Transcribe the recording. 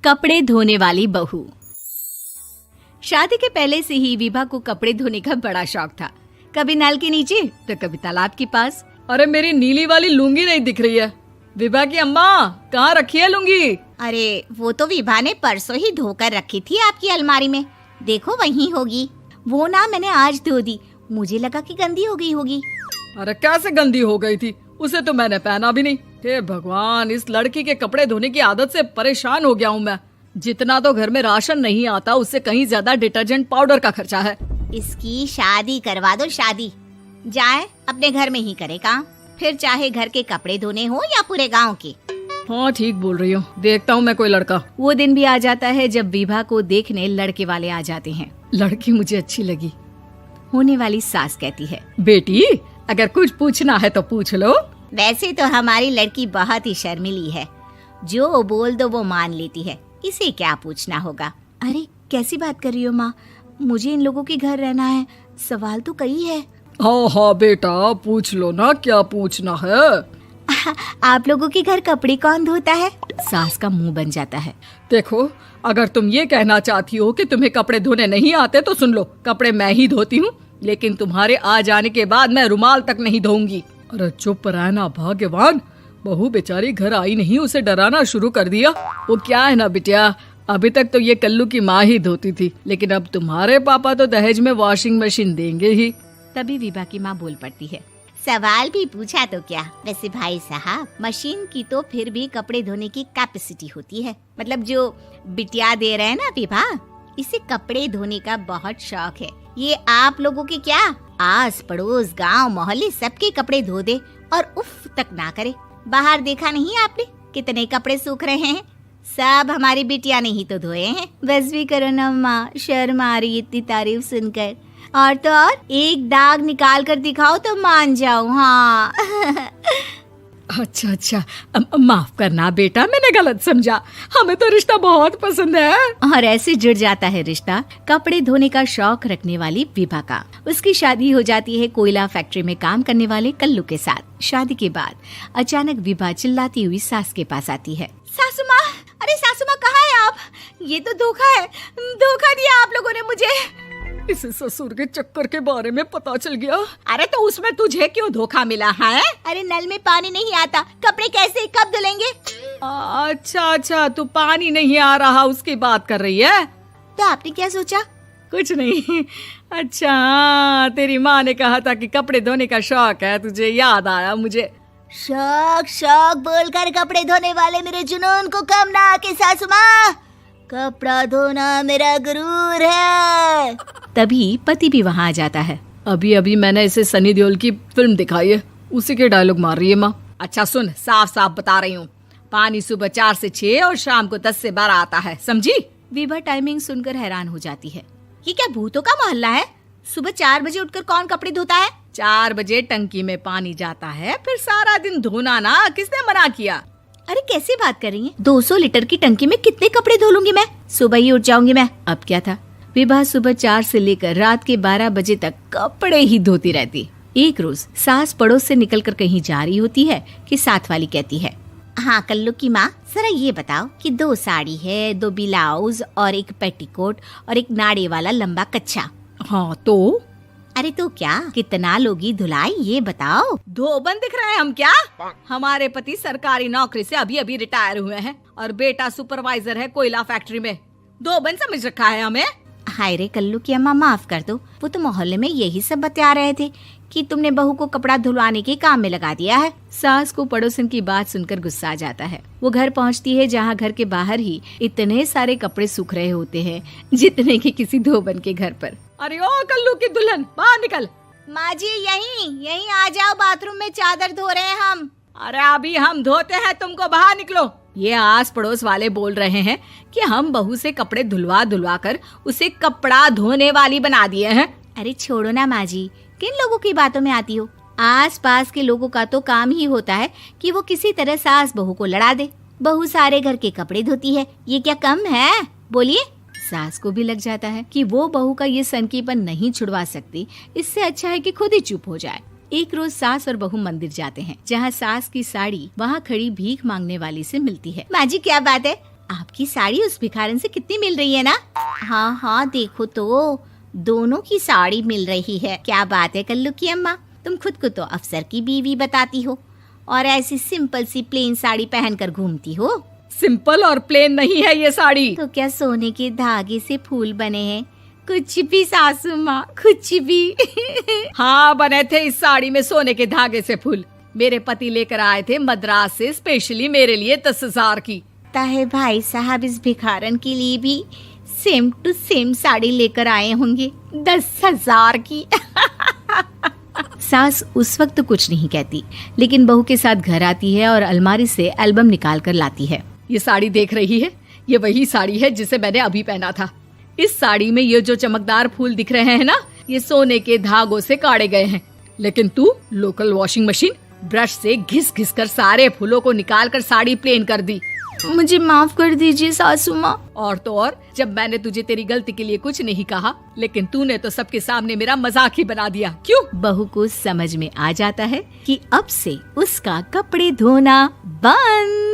कपड़े धोने वाली बहू। शादी के पहले से ही विभा को कपड़े धोने का बड़ा शौक था। कभी नल के नीचे तो कभी तालाब के पास। अरे मेरी नीली वाली लुंगी नहीं दिख रही है। विभा की अम्मा, कहाँ रखी है लुंगी? अरे वो तो विभा ने परसों ही धोकर रखी थी आपकी अलमारी में, देखो वहीं होगी। वो ना मैंने आज धो दी, मुझे लगा कि गंदी हो गई होगी। अरे कैसे गंदी हो गई थी? उसे तो मैंने पहना भी नहीं। हे भगवान, इस लड़की के कपड़े धोने की आदत से परेशान हो गया हूँ मैं। जितना तो घर में राशन नहीं आता उससे कहीं ज्यादा डिटर्जेंट पाउडर का खर्चा है। इसकी शादी करवा दो, शादी जाए अपने घर में ही करे काम, फिर चाहे घर के कपड़े धोने हो या पूरे गांव के। हाँ ठीक बोल रही हूँ, देखता हूँ मैं कोई लड़का। वो दिन भी आ जाता है जब विभा को देखने लड़के वाले आ जाते हैं। लड़की मुझे अच्छी लगी। होने वाली सास कहती है, बेटी अगर कुछ पूछना है तो पूछ लो। वैसे तो हमारी लड़की बहुत ही शर्मीली है, जो बोल दो वो मान लेती है, इसे क्या पूछना होगा। अरे कैसी बात कर रही हो माँ, मुझे इन लोगों के घर रहना है, सवाल तो कई है। हाँ हाँ बेटा, पूछ लो ना, क्या पूछना है। आप लोगों के घर कपड़े कौन धोता है? सास का मुंह बन जाता है। देखो, अगर तुम ये कहना चाहती हो कि तुम्हें कपड़े धोने नहीं आते तो सुन लो, कपड़े मैं ही धोती हूँ, लेकिन तुम्हारे आ जाने के बाद मैं रुमाल तक नहीं धोऊंगी। अरे चुप रहना भाग्यवान, बहू बेचारी घर आई नहीं, उसे डराना शुरू कर दिया। वो क्या है ना बिटिया, अभी तक तो ये कल्लू की माँ ही धोती थी, लेकिन अब तुम्हारे पापा तो दहेज में वॉशिंग मशीन देंगे ही। तभी विभा की माँ बोल पड़ती है, सवाल भी पूछा तो क्या। वैसे भाई साहब, मशीन की तो फिर भी कपड़े धोने की कैपेसिटी होती है। मतलब जो बिटिया दे रहे हैं ना विभा, इसे कपड़े धोने का बहुत शौक है। ये आप लोगों के क्या, आस पड़ोस गांव मोहल्ले सबके कपड़े धो दे और उफ तक ना करे। बाहर देखा नहीं आपने कितने कपड़े सूख रहे हैं? सब हमारी बिटिया ने ही तो धोए हैं। बस भी करो ना माँ, शर्म आ रही इतनी तारीफ सुनकर। और तो और एक दाग निकाल कर दिखाओ तो मान जाऊं। हाँ अच्छा, माफ करना बेटा, मैंने गलत समझा। हमें तो रिश्ता बहुत पसंद है। और ऐसे जुड़ जाता है रिश्ता कपड़े धोने का शौक रखने वाली विभा का। उसकी शादी हो जाती है कोयला फैक्ट्री में काम करने वाले कल्लू के साथ। शादी के बाद अचानक विभा चिल्लाती हुई सास के पास आती है। सासू माँ, अरे सासू माँ कहाँ है आप? ये तो धोखा है, धोखा दिया आप लोगों ने मुझे। इसे ससुर के चक्कर के बारे में पता चल गया। अरे तो उसमें तुझे क्यों धोखा मिला है? अरे नल में पानी नहीं आता, कपड़े कैसे कब धुलेंगे? अच्छा, तू पानी नहीं आ रहा उसकी बात कर रही है। तो आपने क्या सोचा? कुछ नहीं। अच्छा, तेरी माँ ने कहा था कि कपड़े धोने का शौक है तुझे, याद आया मुझे। शौक बोलकर कपड़े धोने वाले मेरे जुनून को कम ना आके सासू माँ, कपड़ा धोना मेरा गुरूर है। तभी पति भी वहाँ आ जाता है। अभी मैंने इसे सनी देओल की फिल्म दिखाई है, उसी के डायलॉग मार रही है माँ। अच्छा सुन, साफ बता रही हूँ, पानी सुबह 4 से 6 और शाम को 10 से 12 आता है, समझी? विभा टाइमिंग सुनकर हैरान हो जाती है। ये क्या भूतों का मोहल्ला है? सुबह 4 बजे उठकर कौन कपड़े धोता है? 4 बजे टंकी में पानी जाता है, फिर सारा दिन धोना ना, किसने मना किया? अरे कैसी बात कर रही हैं? 200 लीटर की टंकी में कितने कपड़े धो लूंगी मैं? सुबह ही उठ जाऊंगी मैं। अब क्या था, विभा सुबह 4 से लेकर रात के 12 बजे तक कपड़े ही धोती रहती। एक रोज सास पड़ोस से निकलकर कहीं जा रही होती है कि साथ वाली कहती है, हाँ कल्लू की माँ, जरा ये बताओ कि 2 साड़ी है, 2 ब्लाउज और एक पेटीकोट और एक नाड़े वाला लंबा कच्छा। हाँ तो? अरे तो क्या, कितना लोगी धुलाई ये बताओ। धोबन दिख रहे हैं हम क्या? हमारे पति सरकारी नौकरी से अभी रिटायर हुए हैं और बेटा सुपरवाइजर है कोयला फैक्ट्री में। धोबन समझ रखा है हमें। हाय रे कल्लू की अम्मा, माफ कर दो, वो तो मोहल्ले में यही सब बता रहे थे कि तुमने बहू को कपड़ा धुलवाने के काम में लगा दिया है। सास को पड़ोसन की बात सुनकर गुस्सा आ जाता है। वो घर पहुंचती है जहां घर के बाहर ही इतने सारे कपड़े सूख रहे होते हैं जितने कि किसी धोबन के घर पर। अरे ओ कल्लू की दुल्हन, बाहर निकल। माँ जी यहीं आ जाओ, बाथरूम में चादर धो रहे हैं हम। अरे अभी हम धोते हैं, तुमको बाहर निकलो। ये आस पड़ोस वाले बोल रहे हैं कि हम बहू से कपड़े धुलवा कर उसे कपड़ा धोने वाली बना दिए हैं। अरे छोड़ो ना माँ जी, किन लोगों की बातों में आती हो? आस पास के लोगों का तो काम ही होता है कि वो किसी तरह सास बहू को लड़ा दे। बहू सारे घर के कपड़े धोती है, ये क्या कम है? बोलिए। सास को भी लग जाता है कि वो बहू का ये सनकीपन नहीं छुड़वा सकती, इससे अच्छा है कि खुद ही चुप हो जाए। एक रोज सास और बहू मंदिर जाते हैं, जहाँ सास की साड़ी वहाँ खड़ी भीख मांगने वाली से मिलती है। माँ जी क्या बात है, आपकी साड़ी उस भिखारन से कितनी मिल रही है ना? हाँ हाँ देखो तो, दोनों की साड़ी मिल रही है। क्या बात है कल्लू की अम्मा, तुम खुद को तो अफसर की बीवी बताती हो और ऐसी सिंपल सी प्लेन साड़ी पहनकर घूमती हो। सिंपल और प्लेन नहीं है ये साड़ी। तो क्या सोने के धागे से फूल बने हैं? कुछ भी सासू माँ, कुछ भी। हाँ बने थे इस साड़ी में सोने के धागे से फूल। मेरे पति लेकर आए थे मद्रास से स्पेशली मेरे लिए 10,000 की। ताहे भाई साहब इस भिखारन के लिए भी सेम टू सेम साड़ी लेकर आए होंगे 10,000 की। सास उस वक्त तो कुछ नहीं कहती, लेकिन बहू के साथ घर आती है और अलमारी से एल्बम निकाल कर लाती है। ये साड़ी देख रही है, ये वही साड़ी है जिसे मैंने अभी पहना था। इस साड़ी में ये जो चमकदार फूल दिख रहे हैं ना, ये सोने के धागों से काढ़े गए हैं। लेकिन तू लोकल वॉशिंग मशीन ब्रश से घिस घिस कर सारे फूलों को निकाल कर साड़ी प्लेन कर दी। मुझे माफ कर दीजिए सासू माँ। और तो और, जब मैंने तुझे तेरी गलती के लिए कुछ नहीं कहा, लेकिन तूने तो सबके सामने मेरा मजाक ही बना दिया। क्यों? बहू को समझ में आ जाता है कि अब से उसका कपड़े धोना बंद।